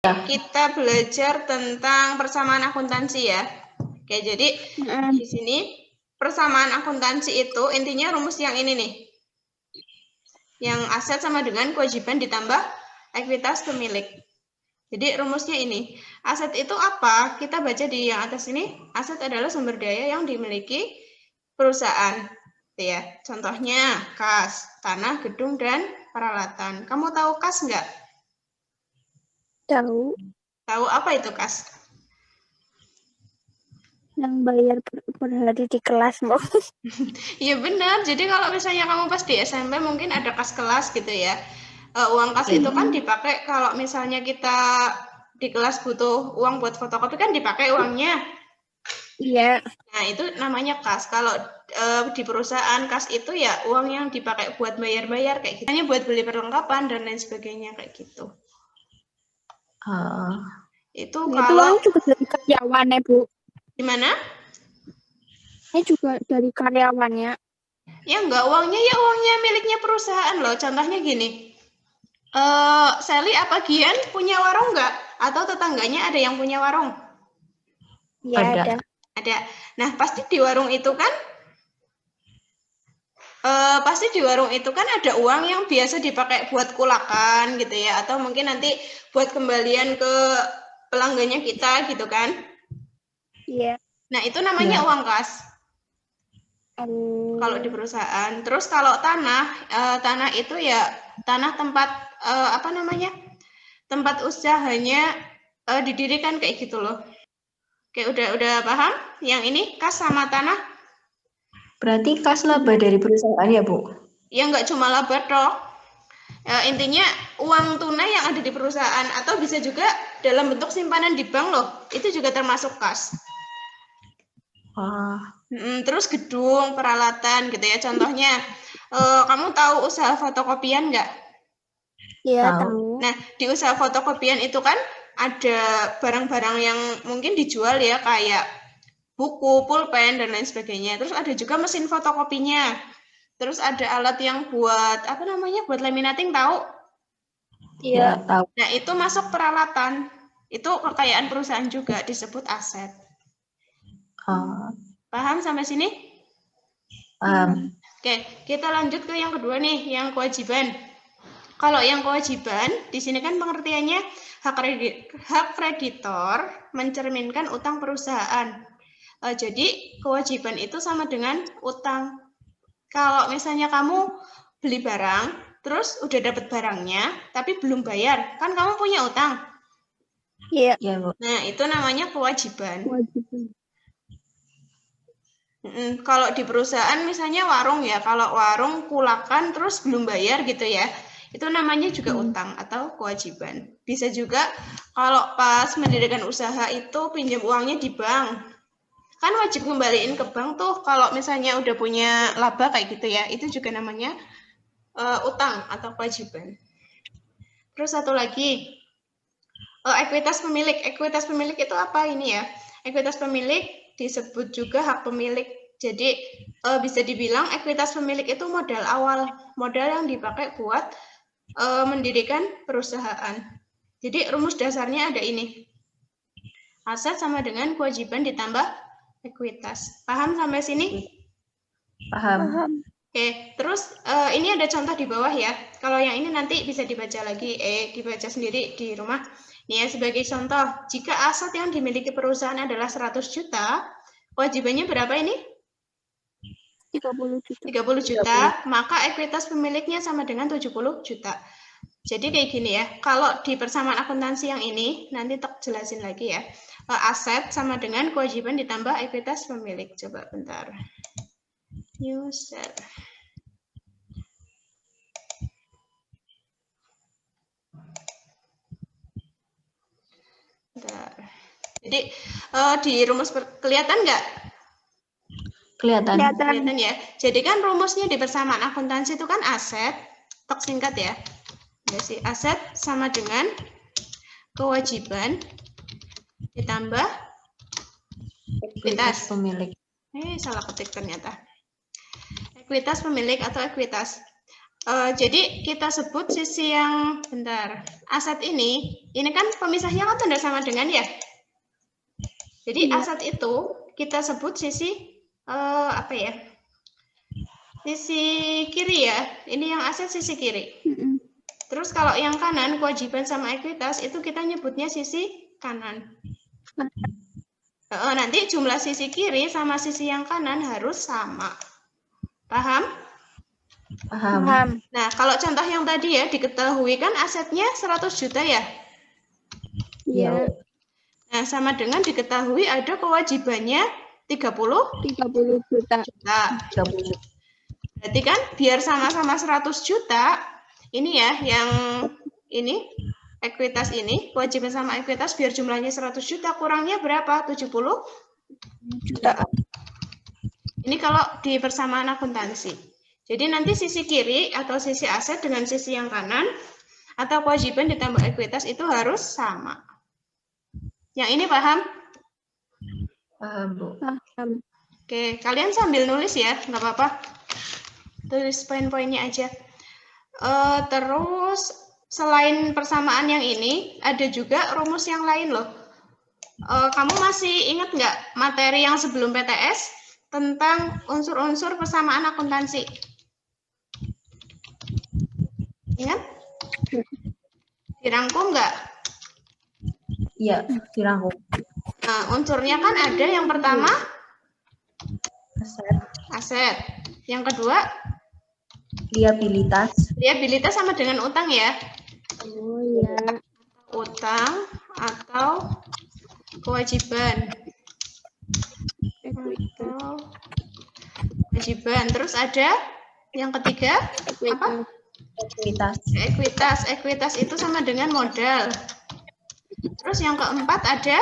kita belajar tentang persamaan akuntansi ya. Oke, jadi di sini persamaan akuntansi itu intinya rumus yang ini nih. Yang aset sama dengan kewajiban ditambah ekuitas pemilik. Jadi rumusnya ini. Aset itu apa? Kita baca di yang atas ini. Aset adalah sumber daya yang dimiliki perusahaan. Ya, contohnya kas, tanah, gedung, dan peralatan. Kamu tahu kas nggak? Tahu. Tahu apa itu kas? Yang bayar per hari di kelas, Mbak. Iya benar. Jadi kalau misalnya kamu pas di SMP mungkin ada kas kelas gitu ya. Uang kas itu kan dipakai kalau misalnya kita di kelas butuh uang buat fotokopi kan dipakai uangnya. Iya. Nah, itu namanya kas. Kalau di perusahaan kas itu ya uang yang dipakai buat bayar-bayar kayak gitu. Hanya buat beli perlengkapan dan lain sebagainya kayak gitu. Itu kalau uang juga dari karyawannya, Bu. Gimana? Ini juga dari karyawannya. Ya enggak, uangnya ya uangnya miliknya perusahaan loh. Contohnya gini. Sally apa Gian punya warung nggak? Atau tetangganya ada yang punya warung? Iya, ada. Nah, pasti di warung itu kan ada uang yang biasa dipakai buat kulakan gitu ya, atau mungkin nanti buat kembalian ke pelanggannya kita gitu kan? Iya. Nah, itu namanya uang kas. Kalau di perusahaan. Terus kalau tanah itu ya tanah tempat tempat usahanya didirikan kayak gitu loh. Oke, udah paham? Yang ini kas sama tanah? Berarti kas laba dari perusahaan ya, Bu? Ya nggak cuma laba toh. Intinya uang tunai yang ada di perusahaan atau bisa juga dalam bentuk simpanan di bank loh. Itu juga termasuk kas. Terus gedung, peralatan gitu ya. Contohnya, kamu tahu usaha fotokopian nggak? Iya, tahu. Nah, di usaha fotokopian itu kan ada barang-barang yang mungkin dijual ya, kayak buku, pulpen, dan lain sebagainya. Terus ada juga mesin fotokopinya. Terus ada alat yang buat, buat laminating, tahu? Iya, tahu. Nah, itu masuk peralatan. Itu kekayaan perusahaan juga, disebut aset. Paham sampai sini? Paham. Oke, kita lanjut ke yang kedua nih, yang kewajiban. Kalau yang kewajiban, di sini kan pengertiannya hak kreditor mencerminkan utang perusahaan. Jadi kewajiban itu sama dengan utang. Kalau misalnya kamu beli barang, terus udah dapat barangnya, tapi belum bayar, kan kamu punya utang. Iya. Nah, itu namanya kewajiban. Kalau di perusahaan misalnya warung ya, kalau warung kulakan terus belum bayar gitu ya, itu namanya juga utang atau kewajiban. Bisa juga kalau pas mendirikan usaha itu pinjam uangnya di bank, kan wajib ngembaliin ke bank tuh kalau misalnya udah punya laba kayak gitu ya, itu juga namanya utang atau kewajiban. Terus satu lagi, ekuitas pemilik. Ekuitas pemilik itu apa ini ya? Ekuitas pemilik disebut juga hak pemilik. Jadi bisa dibilang ekuitas pemilik itu modal awal, modal yang dipakai buat mendirikan perusahaan. Jadi rumus dasarnya ada ini. Aset sama dengan kewajiban ditambah ekuitas. Paham sampai sini? Paham. Oke, terus ini ada contoh di bawah ya. Kalau yang ini nanti bisa dibaca lagi, dibaca sendiri di rumah. Nih ya, sebagai contoh, jika aset yang dimiliki perusahaan adalah 100 juta, kewajibannya berapa ini? 30 juta. 30 juta, maka ekuitas pemiliknya sama dengan 70 juta. Jadi kayak gini ya, kalau di persamaan akuntansi yang ini, nanti tak jelasin lagi ya. Aset sama dengan kewajiban ditambah ekuitas pemilik. Coba bentar. User. Bentar. Jadi di rumus kelihatan nggak? Kelihatan ya. Jadi kan rumusnya di persamaan akuntansi itu kan aset, tok singkat ya. Jadi aset sama dengan kewajiban ditambah ekuitas pemilik. Salah ketik ternyata. Ekuitas pemilik atau ekuitas. Jadi kita sebut sisi yang aset ini kan pemisahnya kan tanda sama dengan ya. Jadi Iya. aset itu kita sebut sisi apa ya? Sisi kiri ya. Ini yang aset sisi kiri. Terus kalau yang kanan kewajiban sama ekuitas itu kita nyebutnya sisi kanan. Nanti jumlah sisi kiri sama sisi yang kanan harus sama. Paham? Paham. Nah, kalau contoh yang tadi ya, diketahui kan asetnya 100 juta ya? Iya. Nah, sama dengan diketahui ada kewajibannya 30 juta. Nah, 30 juta. berarti kan biar sama-sama 100 juta, ini ya, yang ini, ekuitas ini, kewajiban sama ekuitas biar jumlahnya 100 juta, kurangnya berapa? 70 juta. Ini kalau di persamaan akuntansi. Jadi nanti sisi kiri atau sisi aset dengan sisi yang kanan atau kewajiban ditambah ekuitas itu harus sama. Yang ini paham? Paham, Bu. Paham. Oke, kalian sambil nulis ya, nggak apa-apa. Tulis poin-poinnya aja. Terus selain persamaan yang ini, ada juga rumus yang lain loh. Kamu masih ingat nggak materi yang sebelum PTS tentang unsur-unsur persamaan akuntansi? Ingat? Dirangkum nggak? Iya, dirangkum. Nah, unsurnya kan ada yang pertama Aset, aset, yang kedua liabilitas, liabilitas sama dengan utang ya, Oh iya. utang atau kewajiban. Atau kewajiban. Terus ada yang ketiga apa? ekuitas, Ekuitas itu sama dengan modal. Terus yang keempat ada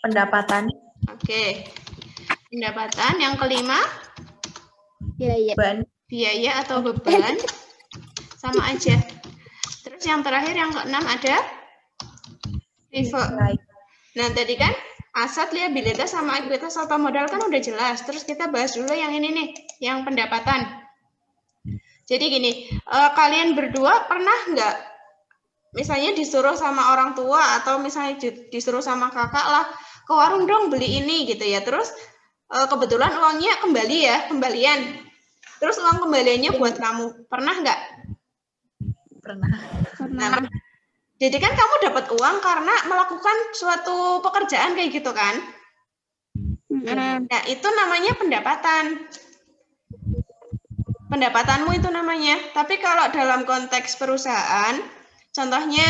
pendapatan, oke, pendapatan. Yang kelima Iya. beban, biaya atau beban, sama aja. Terus yang terakhir yang keenam ada prive. Nah tadi kan aset, liabilitas sama ekuitas atau modal kan udah jelas. Terus kita bahas dulu yang ini nih, yang pendapatan. Jadi gini, kalian berdua pernah nggak misalnya disuruh sama orang tua atau misalnya disuruh sama kakak lah ke warung dong beli ini gitu ya. Terus kebetulan uangnya kembali ya, kembalian. Terus uang kembaliannya buat kamu. Pernah nggak? pernah. Nah, jadi kan kamu dapat uang karena melakukan suatu pekerjaan kayak gitu kan? Nah, itu namanya pendapatan. Pendapatanmu itu namanya. Tapi kalau dalam konteks perusahaan, contohnya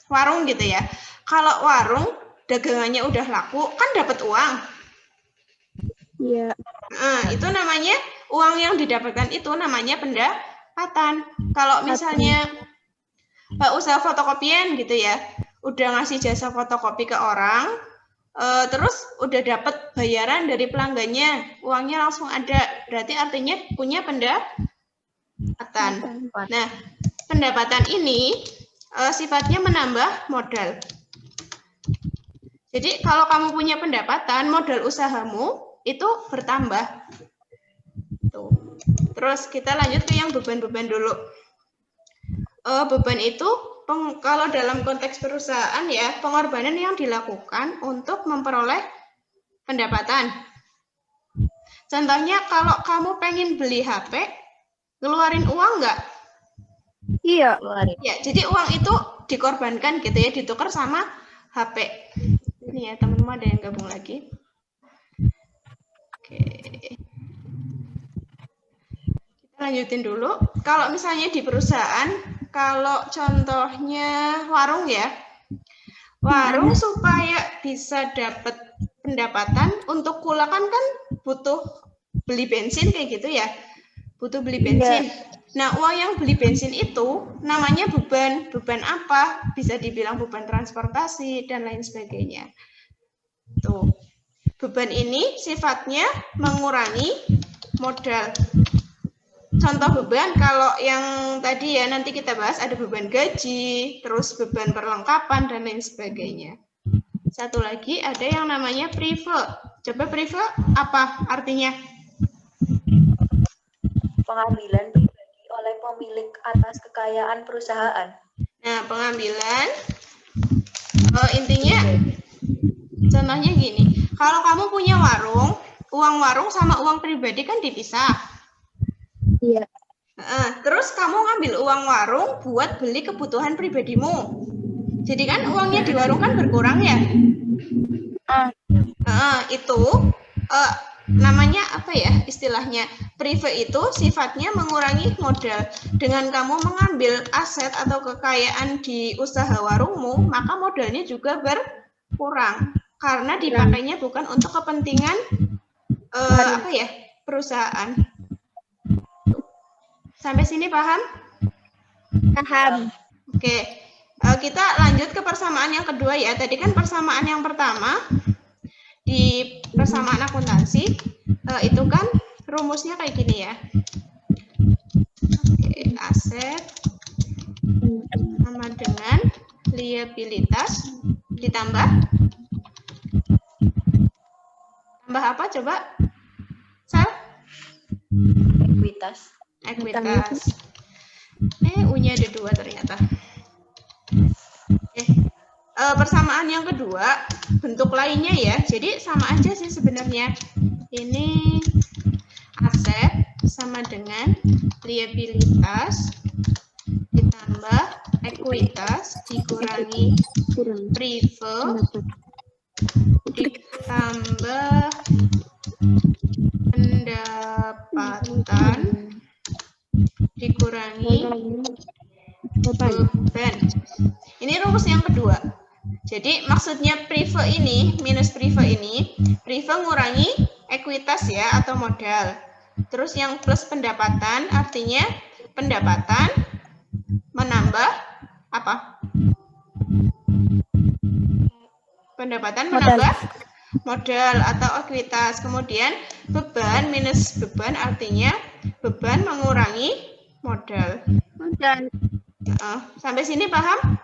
warung gitu ya. Kalau warung dagangannya udah laku, kan dapat uang. Iya. Nah, itu namanya uang yang didapatkan itu namanya pendapatan. Kalau misalnya usaha fotokopian gitu ya, udah ngasih jasa fotokopi ke orang, terus udah dapat bayaran dari pelanggannya, uangnya langsung ada, berarti artinya punya pendapatan. Nah, pendapatan ini sifatnya menambah modal. Jadi kalau kamu punya pendapatan, modal usahamu itu bertambah. Tuh. Terus kita lanjut ke yang beban-beban dulu. Beban itu kalau dalam konteks perusahaan ya, pengorbanan yang dilakukan untuk memperoleh pendapatan. Contohnya kalau kamu pengen beli HP, ngeluarin uang nggak? Iya. Ya, jadi uang itu dikorbankan gitu ya, ditukar sama HP. Ini ya, teman-teman ada yang gabung lagi. Oke. Kita lanjutin dulu. Kalau misalnya di perusahaan, kalau contohnya warung ya, warung supaya bisa dapat pendapatan untuk kulakan kan butuh beli bensin kayak gitu ya, butuh beli bensin. Nah, uang yang beli bensin itu namanya beban. Beban apa? Bisa dibilang beban transportasi dan lain sebagainya. Tuh. Beban ini sifatnya mengurangi modal. Contoh beban kalau yang tadi ya nanti kita bahas ada beban gaji, terus beban perlengkapan dan lain sebagainya. Satu lagi ada yang namanya prive. Coba prive apa artinya? Pengambilan pribadi. pemilik atas kekayaan perusahaan. Nah, pengambilan intinya contohnya gini, kalau kamu punya warung, uang warung sama uang pribadi kan dipisah. Iya. Terus kamu ngambil uang warung buat beli kebutuhan pribadimu. Jadi kan uangnya di warung kan berkurang ya. Itu namanya apa ya istilahnya? Prive itu sifatnya mengurangi modal. Dengan kamu mengambil aset atau kekayaan di usaha warungmu, maka modalnya juga berkurang karena dipakainya bukan untuk kepentingan apa ya perusahaan. Sampai sini paham? Paham. Oke. Kita lanjut ke persamaan yang kedua ya. Tadi kan persamaan yang pertama di persamaan akuntansi itu kan rumusnya kayak gini ya. Oke, aset sama dengan liabilitas ditambah apa coba? Sal? Ekuitas. Ekuitas. U-nya ada 2 ternyata. Persamaan yang kedua, bentuk lainnya ya. Jadi sama aja sih sebenarnya. Ini aset sama dengan liabilitas ditambah ekuitas dikurangi prive ditambah pendapatan dikurangi beban. Ini rumus yang kedua. Jadi maksudnya prive ini minus prive ini, prive ngurangi ekuitas ya atau modal. Terus yang plus pendapatan artinya pendapatan menambah apa? Pendapatan menambah modal atau ekuitas. Kemudian beban minus beban artinya beban mengurangi modal. Sampai sini paham?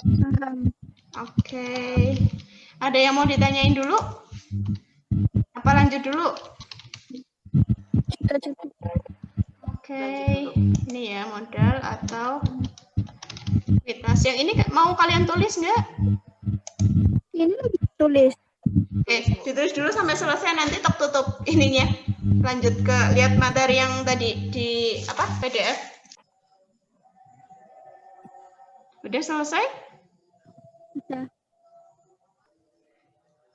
Paham. Oke. Ada yang mau ditanyain dulu? Apa lanjut dulu? Oke. Ini ya modal atau ekuitas. Yang ini mau kalian tulis nggak? Ini lagi tulis. Oke, ditulis dulu sampai selesai, nanti tutup ininya. Lanjut ke lihat materi yang tadi di apa? PDF. Udah selesai?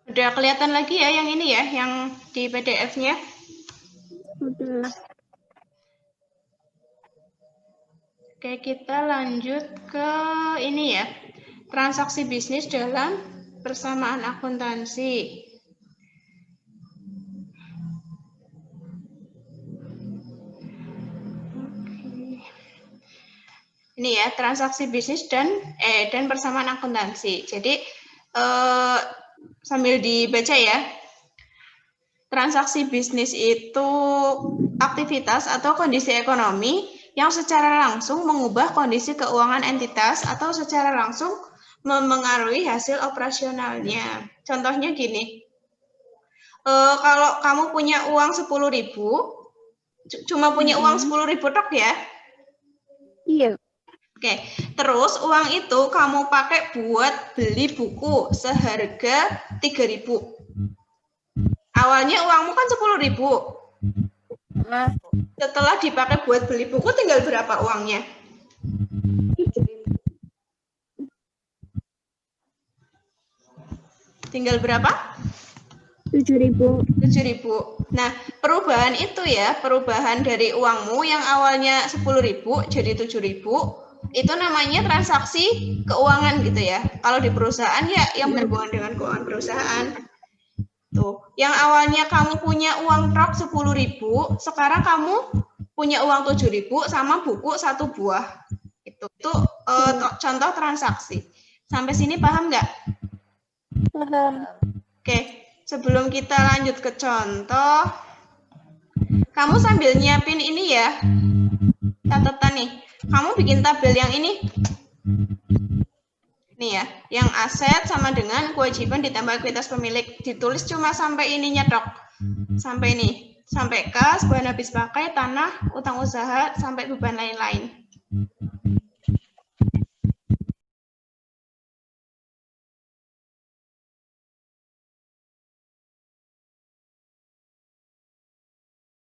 Udah kelihatan lagi ya yang ini ya, yang di PDF-nya? Udah. Oke, kita lanjut ke ini ya. Transaksi bisnis dalam persamaan akuntansi. Ini ya, transaksi bisnis dan persamaan akuntansi. Jadi sambil dibaca ya. Transaksi bisnis itu aktivitas atau kondisi ekonomi yang secara langsung mengubah kondisi keuangan entitas atau secara langsung memengaruhi hasil operasionalnya. Contohnya gini. Kalau kamu punya uang 10.000, cuma punya uang 10.000 tok ya? Iya. Oke, terus uang itu kamu pakai buat beli buku seharga 3.000. Awalnya uangmu kan 10.000. Setelah dipakai buat beli buku tinggal berapa uangnya? Tinggal berapa? 7.000. 7.000. Nah, perubahan itu ya, perubahan dari uangmu yang awalnya 10.000 jadi 7.000, itu namanya transaksi keuangan gitu ya. Kalau di perusahaan ya yang berhubungan dengan keuangan perusahaan. Tuh, yang awalnya kamu punya uang truk 10.000, sekarang kamu punya uang 7.000 sama buku 1 buah. Itu contoh transaksi. Sampai sini paham nggak? Paham. Oke. Sebelum kita lanjut ke contoh, kamu sambil nyiapin ini ya, catatan nih. Kamu bikin tabel yang ini. Nih ya, yang aset sama dengan kewajiban ditambah ekuitas pemilik. Ditulis cuma sampai ininya dok. Sampai ini. sampai kas, bahan habis pakai, tanah, utang usaha, sampai beban lain-lain.